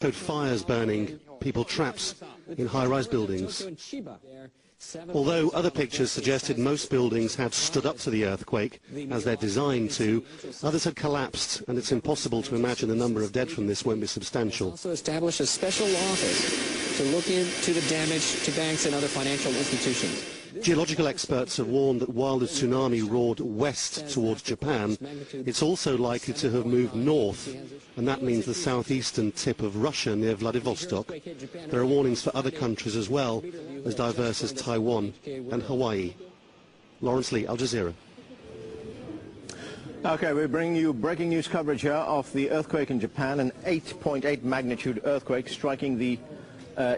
showed fires burning, people trapped in high-rise buildings. Although other pictures suggested most buildings had stood up to the earthquake, as they're designed to, others had collapsed, and it's impossible to imagine the number of dead from this won't be substantial. Also established a special office to look into the damage to banks and other financial institutions. Geological experts have warned that while the tsunami roared west towards Japan, it's also likely to have moved north, and that means the southeastern tip of Russia near Vladivostok. There are warnings for other countries as well, as diverse as Taiwan and Hawaii. Lawrence Lee, Al Jazeera. Okay, we're bringing you breaking news coverage here of the earthquake in Japan, an 8.8 magnitude earthquake striking the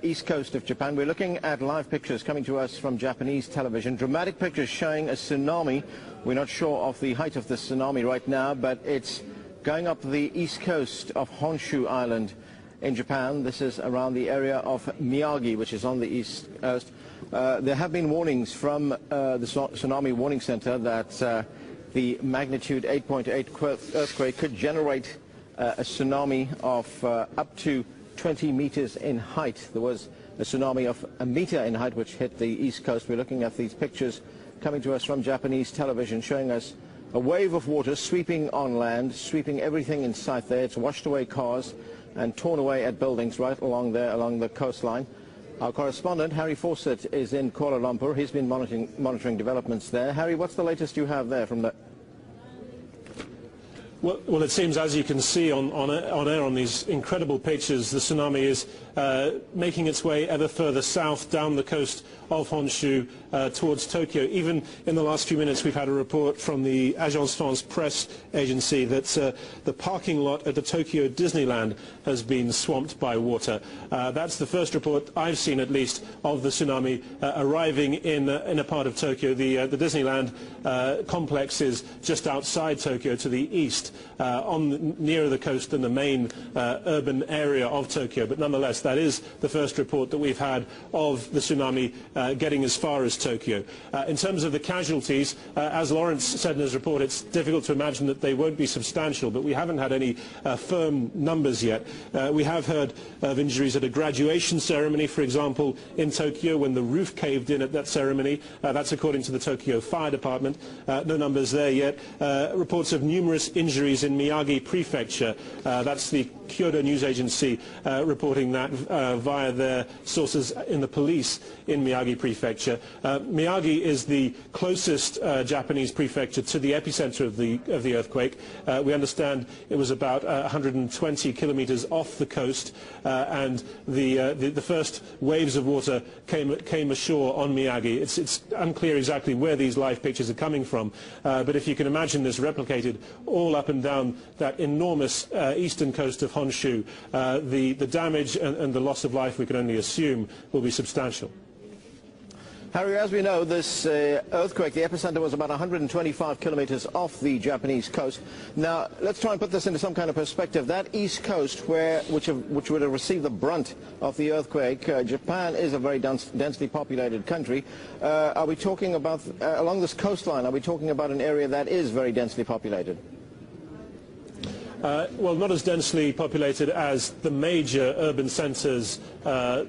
east coast of Japan. We're looking at live pictures coming to us from Japanese television. Dramatic pictures showing a tsunami. We're not sure of the height of the tsunami right now, but it's going up the east coast of Honshu Island in Japan. This is around the area of Miyagi, which is on the east coast. There have been warnings from the Tsunami Warning Center that the magnitude 8.8 earthquake could generate a tsunami of up to 20 meters in height. There was a tsunami of a meter in height which hit the east coast. We're looking at these pictures coming to us from Japanese television showing us a wave of water sweeping on land, sweeping everything in sight there. It's washed away cars and torn away at buildings right along there, along the coastline. Our correspondent, Harry Fawcett, is in Kuala Lumpur. He's been monitoring developments there. Harry, what's the latest you have there from the... Well, it seems, as you can see on air on these incredible pictures, the tsunami is making its way ever further south down the coast of Honshu towards Tokyo. Even in the last few minutes, we've had a report from the Agence France Presse agency that the parking lot at the Tokyo Disneyland has been swamped by water. That's the first report I've seen, at least, of the tsunami arriving in a part of Tokyo. The Disneyland complex is just outside Tokyo to the east, nearer the coast than the main urban area of Tokyo. But nonetheless, that is the first report that we've had of the tsunami getting as far as Tokyo. In terms of the casualties, as Lawrence said in his report, it's difficult to imagine that they won't be substantial, but we haven't had any firm numbers yet. We have heard of injuries at a graduation ceremony, for example, in Tokyo, when the roof caved in at that ceremony. That's according to the Tokyo Fire Department. No numbers there yet. Reports of numerous injuries in Miyagi Prefecture. That's the Kyodo news agency reporting that via their sources in the police in Miyagi Prefecture. Miyagi is the closest Japanese prefecture to the epicenter of the earthquake. We understand it was about 120 kilometers off the coast, and the first waves of water came ashore on Miyagi. It's unclear exactly where these live pictures are coming from, but if you can imagine this replicated all up and down that enormous eastern coast of Honshu, the damage and the loss of life, we can only assume, will be substantial. Harry, as we know, this earthquake, the epicenter was about 125 kilometers off the Japanese coast. Now, let's try and put this into some kind of perspective. That east coast, which would have received the brunt of the earthquake, Japan is a very densely populated country. Are we talking about, along this coastline, are we talking about an area that is very densely populated? Well, not as densely populated as the major urban centres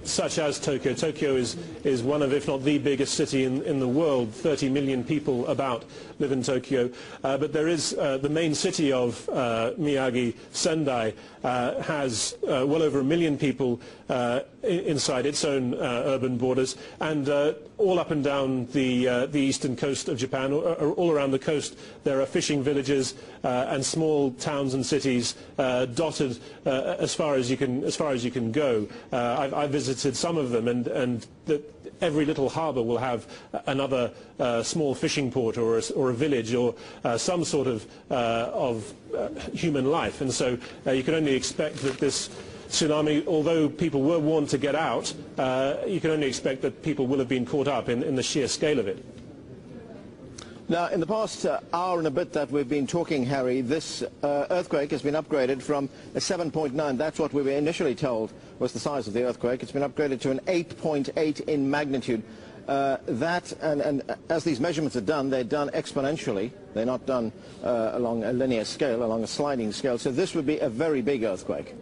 such as Tokyo. Tokyo is one of, if not the biggest city in the world. 30 million people about live in Tokyo. But there is the main city of Miyagi, Sendai, has well over 1 million people inside its own urban borders, and all up and down the eastern coast of Japan, all around the coast, there are fishing villages and small towns and cities dotted as far as you can go. I've visited some of them, and every little harbour will have another small fishing port or a village or some sort of human life, and so you can only expect that this tsunami, although people were warned to get out, you can only expect that people will have been caught up in the sheer scale of it. Now, in the past hour and a bit that we've been talking, Harry, this earthquake has been upgraded from a 7.9, that's what we were initially told was the size of the earthquake. It's been upgraded to an 8.8 in magnitude. And as these measurements are done, they're done exponentially. They're not done along a linear scale, along a sliding scale. So this would be a very big earthquake.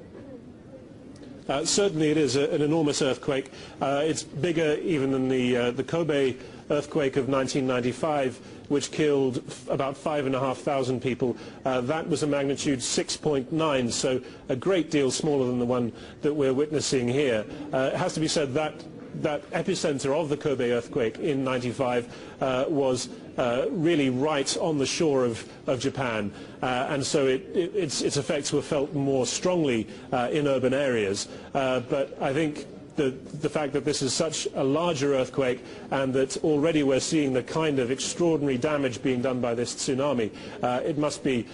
Certainly it is an enormous earthquake. It's bigger even than the Kobe earthquake of 1995, which killed about 5,500 people. That was a magnitude 6.9, so a great deal smaller than the one that we're witnessing here. It has to be said that epicenter of the Kobe earthquake in 95 was really right on the shore of Japan, and so its effects were felt more strongly in urban areas. But I think the fact that this is such a larger earthquake and that already we're seeing the kind of extraordinary damage being done by this tsunami, it must be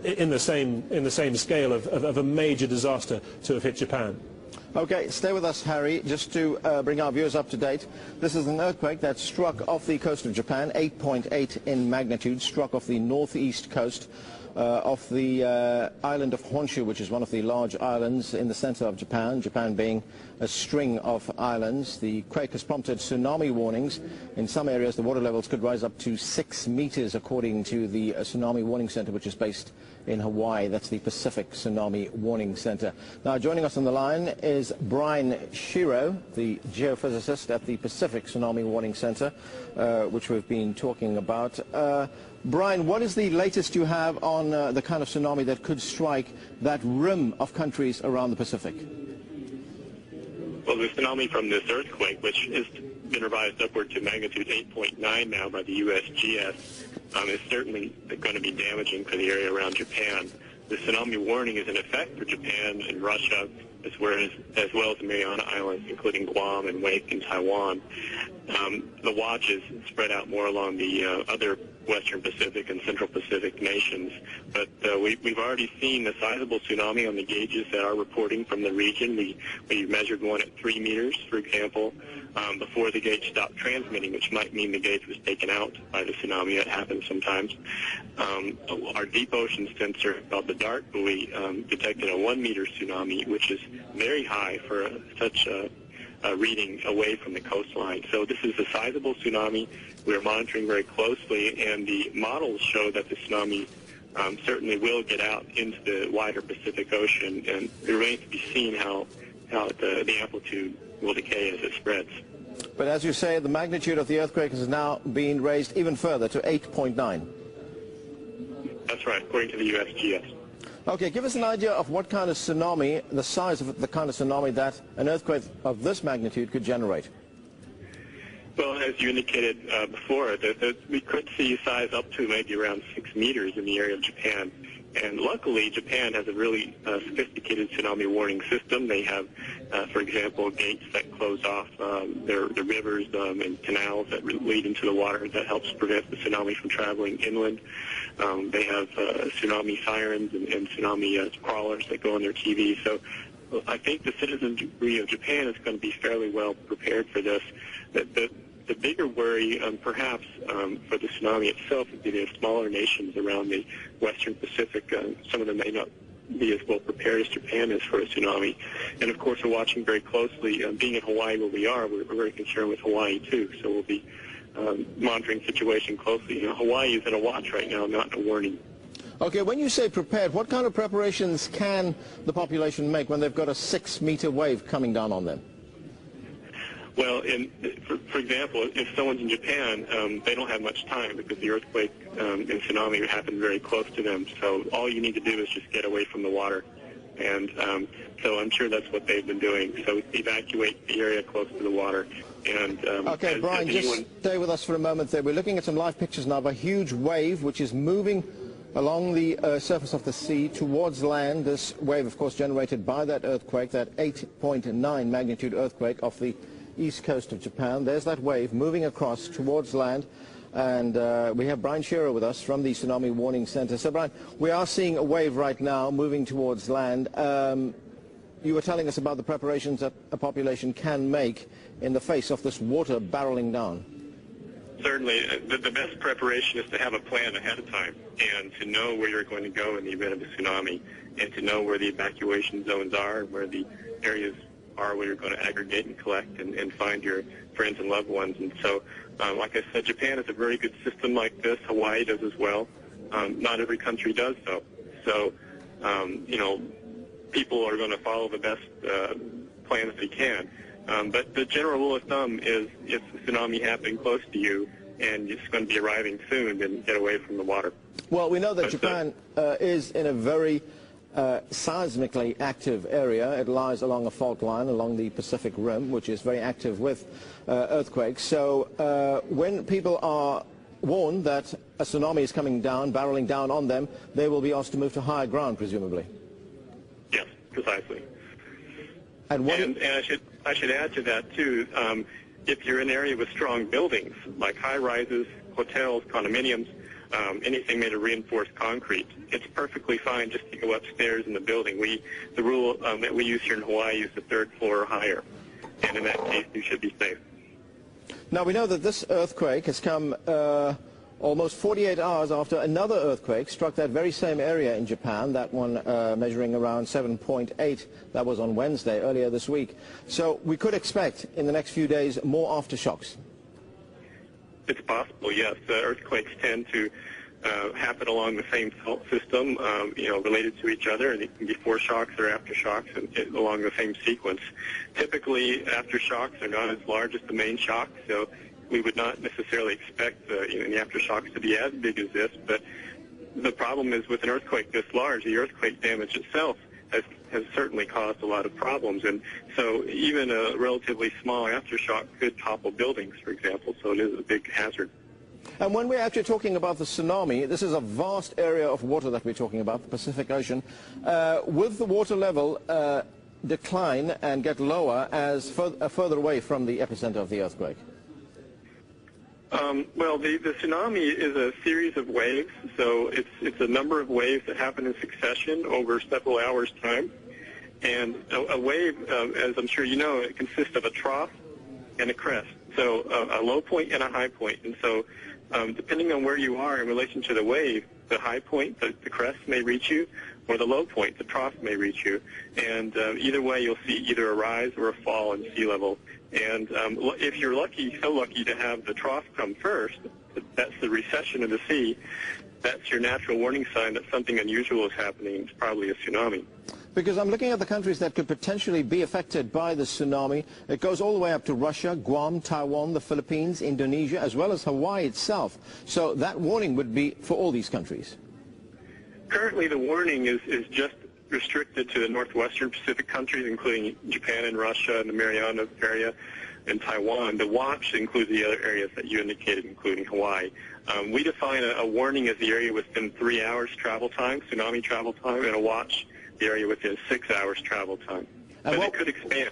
in the same scale of a major disaster to have hit Japan. Okay, stay with us, Harry, just to bring our viewers up to date. This is an earthquake that struck off the coast of Japan, 8.8 in magnitude, struck off the northeast coast of the island of Honshu, which is one of the large islands in the center of Japan, Japan being a string of islands. The quake has prompted tsunami warnings. In some areas, the water levels could rise up to 6 meters, according to the Tsunami Warning Center, which is based in Hawaii. That's the Pacific Tsunami Warning Center. Now, joining us on the line is Brian Shiro, the geophysicist at the Pacific Tsunami Warning Center, which we've been talking about. Brian, what is the latest you have on the kind of tsunami that could strike that rim of countries around the Pacific? Well, the tsunami from this earthquake, which has been revised upward to magnitude 8.9 now by the USGS, is certainly going to be damaging for the area around Japan. The tsunami warning is in effect for Japan and Russia, as well as the Mariana Islands, including Guam and Wake and Taiwan. The watch is spread out more along the other Western Pacific and Central Pacific nations, but we've already seen a sizable tsunami on the gauges that are reporting from the region. We measured one at 3 meters, for example, before the gauge stopped transmitting, which might mean the gauge was taken out by the tsunami. That happens sometimes. Our deep ocean sensor called the DART buoy detected a 1 meter tsunami, which is very high for such a reading away from the coastline. So this is a sizable tsunami. We're monitoring very closely, and the models show that the tsunami certainly will get out into the wider Pacific Ocean, and it remains to be seen how the amplitude will decay as it spreads. But as you say, the magnitude of the earthquake has now been raised even further to 8.9. That's right, according to the USGS. Okay, give us an idea of what kind of tsunami, the size of the kind of tsunami that an earthquake of this magnitude could generate. Well, as you indicated before, we could see size up to maybe around 6 meters in the area of Japan. And luckily, Japan has a really sophisticated tsunami warning system. They have, for example, gates that close off the rivers and canals that lead into the water that helps prevent the tsunami from traveling inland. They have tsunami sirens and tsunami crawlers that go on their TV. So I think the citizenry of Japan is going to be fairly well prepared for this. The bigger worry, perhaps, for the tsunami itself would be the smaller nations around the Western Pacific. Some of them may not be as well prepared as Japan is for a tsunami. And, of course, we're watching very closely. Being in Hawaii where we are, we're very concerned with Hawaii, too. So we'll be monitoring the situation closely. You know, Hawaii is in a watch right now, not in a warning. Okay, when you say prepared, what kind of preparations can the population make when they've got a 6-meter wave coming down on them? Well, for example, if someone's in Japan, they don't have much time because the earthquake and tsunami happened very close to them. So all you need to do is just get away from the water. And so I'm sure that's what they've been doing. So evacuate the area close to the water. And okay, Brian, just stay with us for a moment there. We're looking at some live pictures now of a huge wave which is moving along the surface of the sea towards land. This wave, of course, generated by that earthquake, that 8.9 magnitude earthquake off the east coast of Japan. There's that wave moving across towards land, and we have Brian Shearer with us from the Tsunami Warning Center. So, Brian, we are seeing a wave right now moving towards land. You were telling us about the preparations that a population can make in the face of this water barreling down. Certainly. The best preparation is to have a plan ahead of time and to know where you're going to go in the event of a tsunami, and to know where the evacuation zones are, where the areas are where you're going to aggregate and collect and find your friends and loved ones. And so, like I said, Japan has a very good system like this. Hawaii does as well. Not every country does, though. So, you know, people are going to follow the best plans they can. But the general rule of thumb is if a tsunami happening close to you and it's going to be arriving soon, then get away from the water. Well, we know that Japan is in a very seismically active area. It lies along a fault line along the Pacific Rim, which is very active with earthquakes. So when people are warned that a tsunami is coming down, barreling down on them, they will be asked to move to higher ground, presumably. Yes, precisely. And I should add to that, too, if you're in an area with strong buildings, like high-rises, hotels, condominiums, anything made of reinforced concrete, it's perfectly fine just to go upstairs in the building. The rule that we use here in Hawaii is the third floor or higher, and in that case, you should be safe. Now, we know that this earthquake has come almost 48 hours after another earthquake struck that very same area in Japan, that one measuring around 7.8. That was on Wednesday, earlier this week. So we could expect in the next few days more aftershocks. It's possible, yes. Earthquakes tend to happen along the same fault system, related to each other, and it can be foreshocks or aftershocks and along the same sequence. Typically, aftershocks are not as large as the main shock, so we would not necessarily expect the aftershocks to be as big as this, but the problem is with an earthquake this large, the earthquake damage itself has certainly caused a lot of problems, and so even a relatively small aftershock could topple buildings, for example, so it is a big hazard. And when we're actually talking about the tsunami, this is a vast area of water that we're talking about, the Pacific Ocean. Will the water level decline and get lower as further away from the epicenter of the earthquake? Well, the tsunami is a series of waves, so it's a number of waves that happen in succession over several hours' time. And a wave, as I'm sure you know, it consists of a trough and a crest, so a low point and a high point. And so depending on where you are in relation to the wave, the high point, the crest may reach you, or the low point, the trough may reach you. And either way, you'll see either a rise or a fall in sea level. And if you're so lucky to have the trough come first, that's the recession of the sea, that's your natural warning sign that something unusual is happening. It's probably a tsunami. Because I'm looking at the countries that could potentially be affected by the tsunami. It goes all the way up to Russia, Guam, Taiwan, the Philippines, Indonesia, as well as Hawaii itself. So that warning would be for all these countries. Currently, the warning is just restricted to the northwestern Pacific countries, including Japan and Russia and the Mariana area and Taiwan. The watch includes the other areas that you indicated, including Hawaii. We define a warning as the area within 3 hours travel time, tsunami travel time, and a watch the area within 6 hours travel time. But it could expand.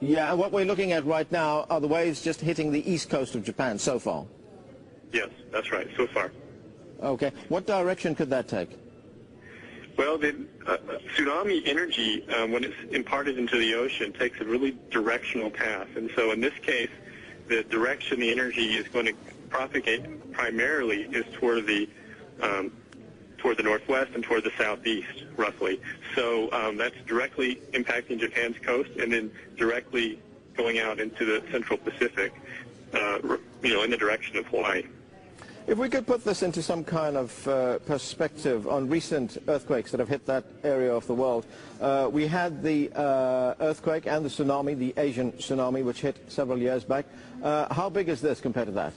Yeah, and what we're looking at right now are the waves just hitting the east coast of Japan so far. Yes, that's right, so far. Okay. What direction could that take? Well, the tsunami energy, when it's imparted into the ocean, takes a really directional path. And so in this case, the direction the energy is going to propagate primarily is toward the northwest and toward the southeast, roughly. So that's directly impacting Japan's coast and then directly going out into the central Pacific, in the direction of Hawaii. If we could put this into some kind of perspective on recent earthquakes that have hit that area of the world. We had the earthquake and the tsunami, the Asian tsunami, which hit several years back. How big is this compared to that?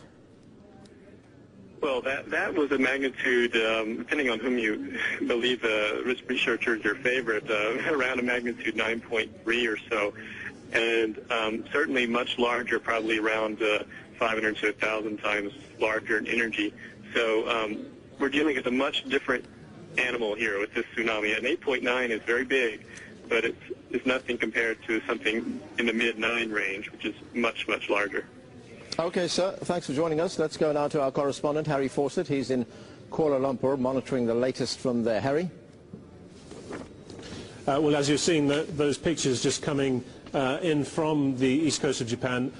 Well, that was a magnitude, depending on whom you believe the researchers are favorite, around a magnitude 9.3 or so. And certainly much larger, probably around 500 to 1,000 times larger in energy. So we're dealing with a much different animal here with this tsunami. An 8.9 is very big, but it's nothing compared to something in the mid-9 range, which is much, much larger. Okay, sir. Thanks for joining us. Let's go now to our correspondent, Harry Fawcett. He's in Kuala Lumpur, monitoring the latest from there. Harry? Well, as you're seeing, those pictures just coming in from the east coast of Japan.